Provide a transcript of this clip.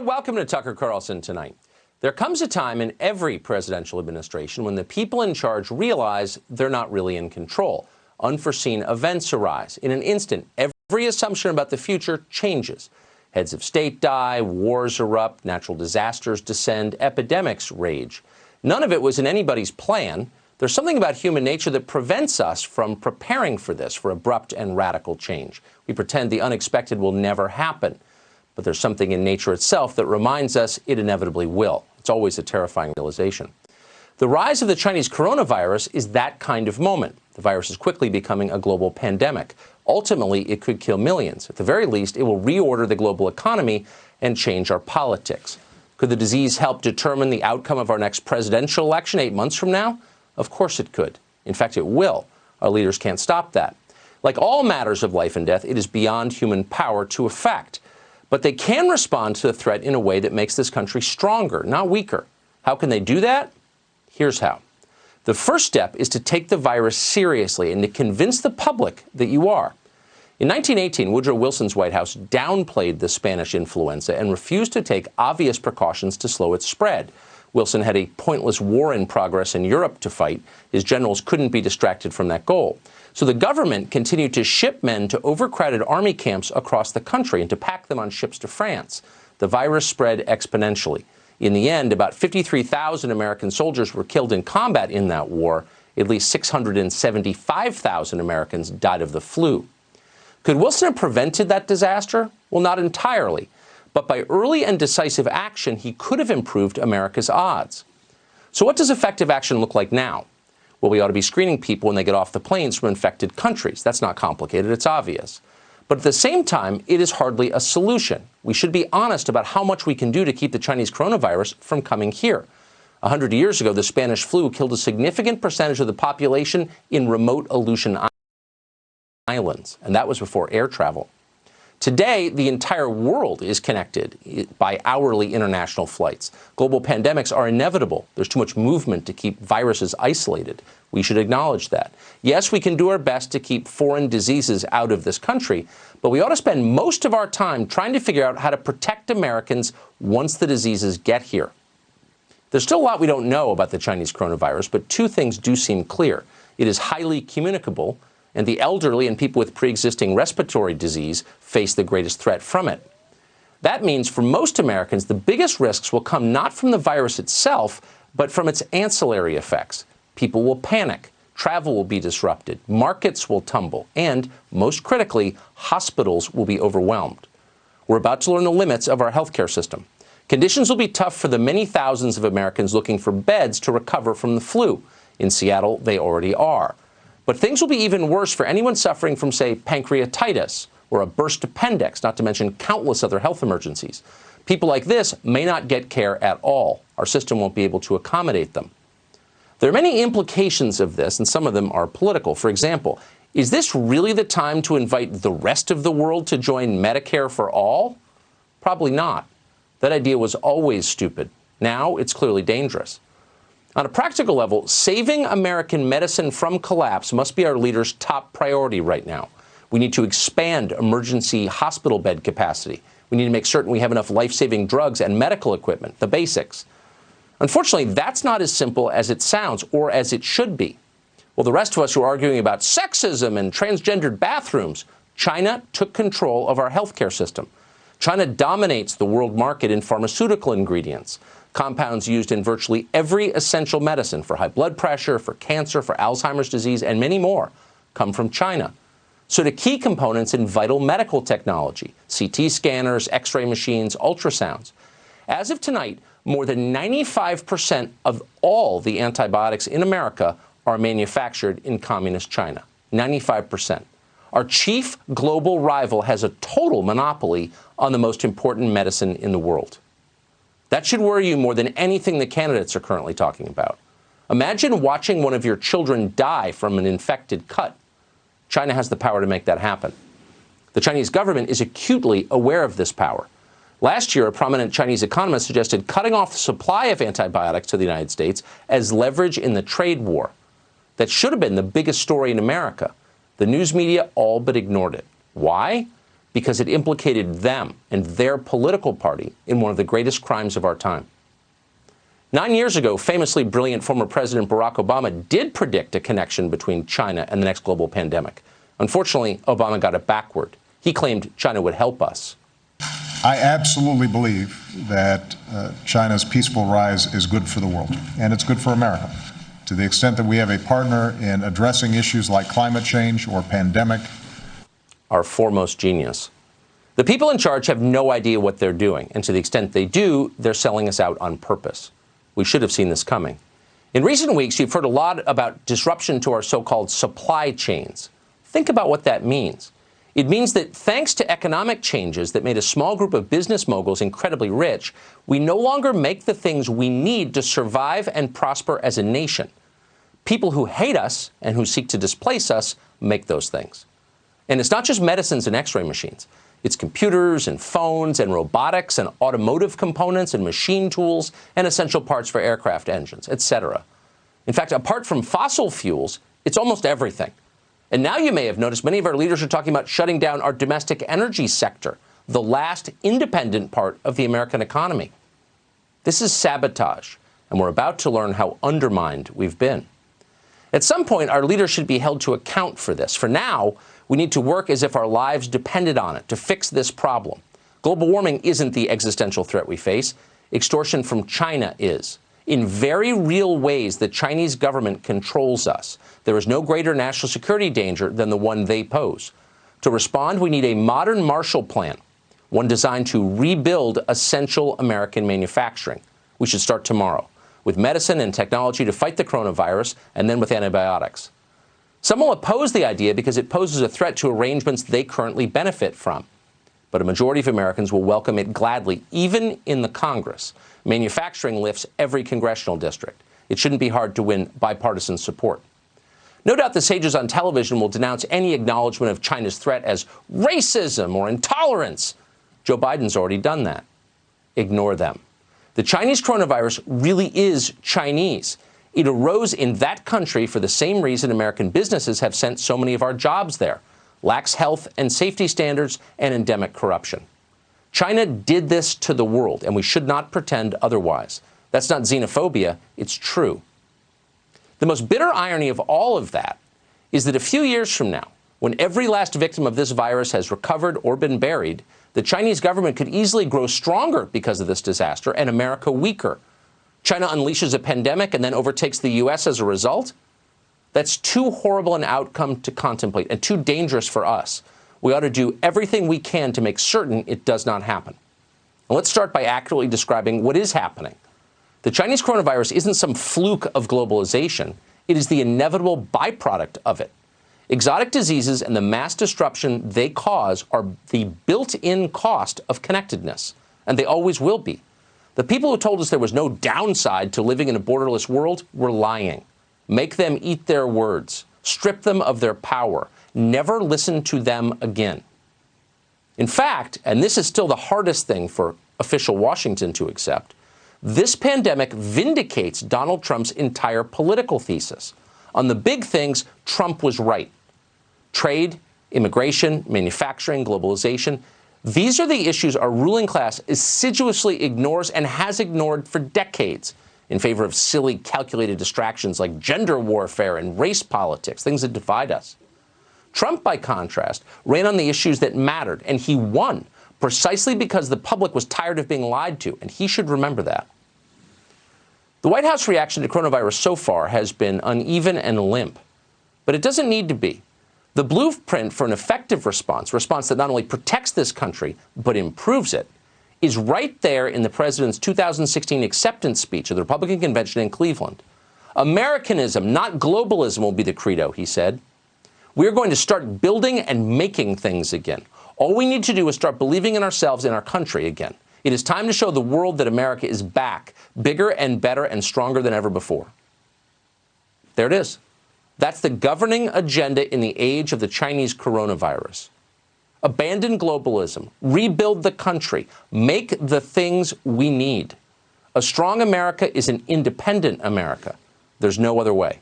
welcome to Tucker Carlson tonight. There comes a time in every presidential administration when the people in charge realize they're not really in control. Unforeseen events arise. In an instant, every assumption about the future changes. Heads of state die, wars erupt, natural disasters descend, epidemics rage. None of it was in anybody's plan. There's something about human nature that prevents us from preparing for this, for abrupt and radical change. We pretend the unexpected will never happen. But there's something in nature itself that reminds us it inevitably will. It's always a terrifying realization. The rise of the Chinese coronavirus is that kind of moment. The virus is quickly becoming a global pandemic. Ultimately, it could kill millions. At the very least, it will reorder the global economy and change our politics. Could the disease help determine the outcome of our next presidential election 8 months from now? Of course it could. In fact, it will. Our leaders can't stop that. Like all matters of life and death, it is beyond human power to affect. But they can respond to the threat in a way that makes this country stronger, not weaker. How can they do that? Here's how. The first step is to take the virus seriously and to convince the public that you are. In 1918, Woodrow Wilson's White House downplayed the Spanish influenza and refused to take obvious precautions to slow its spread. Wilson had a pointless war in progress in Europe to fight. His generals couldn't be distracted from that goal. So the government continued to ship men to overcrowded army camps across the country and to pack them on ships to France. The virus spread exponentially. In the end, about 53,000 American soldiers were killed in combat in that war. At least 675,000 Americans died of the flu. Could Wilson have prevented that disaster? Well, not entirely. But by early and decisive action, he could have improved America's odds. So what does effective action look like now? Well, we ought to be screening people when they get off the planes from infected countries. That's not complicated. It's obvious. But at the same time, it is hardly a solution. We should be honest about how much we can do to keep the Chinese coronavirus from coming here. 100 years ago, the Spanish flu killed a significant percentage of the population in remote Aleutian Islands, and that was before air travel. Today, the entire world is connected by hourly international flights. Global pandemics are inevitable. There's too much movement to keep viruses isolated. We should acknowledge that. Yes, we can do our best to keep foreign diseases out of this country, but we ought to spend most of our time trying to figure out how to protect Americans once the diseases get here. There's still a lot we don't know about the Chinese coronavirus, but two things do seem clear. It is highly communicable, and the elderly and people with pre-existing respiratory disease face the greatest threat from it. That means for most Americans, the biggest risks will come not from the virus itself, but from its ancillary effects. People will panic, travel will be disrupted, markets will tumble, and, most critically, hospitals will be overwhelmed. We're about to learn the limits of our healthcare system. Conditions will be tough for the many thousands of Americans looking for beds to recover from the flu. In Seattle, they already are. But things will be even worse for anyone suffering from, say, pancreatitis or a burst appendix, not to mention countless other health emergencies. People like this may not get care at all. Our system won't be able to accommodate them. There are many implications of this, and some of them are political. For example, is this really the time to invite the rest of the world to join Medicare for all? Probably not. That idea was always stupid. Now it's clearly dangerous. On a practical level, saving American medicine from collapse must be our leaders' top priority right now. We need to expand emergency hospital bed capacity. We need to make certain we have enough life-saving drugs and medical equipment, the basics. Unfortunately, that's not as simple as it sounds or as it should be. Well, the rest of us who are arguing about sexism and transgendered bathrooms, China took control of our healthcare system. China dominates the world market in pharmaceutical ingredients. Compounds used in virtually every essential medicine for high blood pressure, for cancer, for Alzheimer's disease, and many more come from China. So do key components in vital medical technology, CT scanners, X-ray machines, ultrasounds. As of tonight, more than 95% of all the antibiotics in America are manufactured in communist China. 95%. Our chief global rival has a total monopoly on the most important medicine in the world. That should worry you more than anything the candidates are currently talking about. Imagine watching one of your children die from an infected cut. China has the power to make that happen. The Chinese government is acutely aware of this power. Last year, a prominent Chinese economist suggested cutting off the supply of antibiotics to the United States as leverage in the trade war. That should have been the biggest story in America. The news media all but ignored it. Why? because it implicated them and their political party in one of the greatest crimes of our time. 9 years ago, famously brilliant former President Barack Obama did predict a connection between China and the next global pandemic. Unfortunately, Obama got it backward. He claimed China would help us. I absolutely believe that China's peaceful rise is good for the world, and it's good for America. To the extent that we have a partner in addressing issues like climate change or pandemic. Our foremost genius. The people in charge have no idea what they're doing, and to the extent they do, they're selling us out on purpose. We should have seen this coming. In recent weeks, you've heard a lot about disruption to our so-called supply chains. Think about what that means. It means that thanks to economic changes that made a small group of business moguls incredibly rich, we no longer make the things we need to survive and prosper as a nation. People who hate us and who seek to displace us make those things. And it's not just medicines and x-ray machines. It's computers and phones and robotics and automotive components and machine tools and essential parts for aircraft engines, etc. In fact, apart from fossil fuels, it's almost everything. And now you may have noticed many of our leaders are talking about shutting down our domestic energy sector, the last independent part of the American economy. This is sabotage, and we're about to learn how undermined we've been. At some point, our leaders should be held to account for this. For now, we need to work as if our lives depended on it to fix this problem. Global warming isn't the existential threat we face. Extortion from China is. In very real ways, the Chinese government controls us. There is no greater national security danger than the one they pose. To respond, we need a modern Marshall Plan, one designed to rebuild essential American manufacturing. We should start tomorrow, with medicine and technology to fight the coronavirus, and then with antibiotics. Some will oppose the idea because it poses a threat to arrangements they currently benefit from. But a majority of Americans will welcome it gladly, even in the Congress. Manufacturing lifts every congressional district. It shouldn't be hard to win bipartisan support. No doubt the sages on television will denounce any acknowledgement of China's threat as racism or intolerance. Joe Biden's already done that. Ignore them. The Chinese coronavirus really is Chinese. It arose in that country for the same reason American businesses have sent so many of our jobs there: lax health and safety standards and endemic corruption. China did this to the world, and we should not pretend otherwise. That's not xenophobia, it's true. The most bitter irony of all of that is that a few years from now, when every last victim of this virus has recovered or been buried, the Chinese government could easily grow stronger because of this disaster and America weaker. China unleashes a pandemic and then overtakes the U.S. as a result? That's too horrible an outcome to contemplate and too dangerous for us. We ought to do everything we can to make certain it does not happen. And let's start by accurately describing what is happening. The Chinese coronavirus isn't some fluke of globalization. It is the inevitable byproduct of it. Exotic diseases and the mass disruption they cause are the built-in cost of connectedness, and they always will be. The people who told us there was no downside to living in a borderless world were lying. Make them eat their words. Strip them of their power. Never listen to them again. In fact, and this is still the hardest thing for official Washington to accept, this pandemic vindicates Donald Trump's entire political thesis. On the big things, Trump was right. Trade, immigration, manufacturing, globalization. These are the issues our ruling class assiduously ignores and has ignored for decades in favor of silly, calculated distractions like gender warfare and race politics, things that divide us. Trump, by contrast, ran on the issues that mattered, and he won precisely because the public was tired of being lied to, and he should remember that. The White House reaction to coronavirus so far has been uneven and limp, but it doesn't need to be. The blueprint for an effective response that not only protects this country, but improves it, is right there in the president's 2016 acceptance speech at the Republican convention in Cleveland. Americanism, not globalism, will be the credo, he said. We're going to start building and making things again. All we need to do is start believing in ourselves and our country again. It is time to show the world that America is back, bigger and better and stronger than ever before. There it is. That's the governing agenda in the age of the Chinese coronavirus. Abandon globalism, rebuild the country, make the things we need. A strong America is an independent America. There's no other way.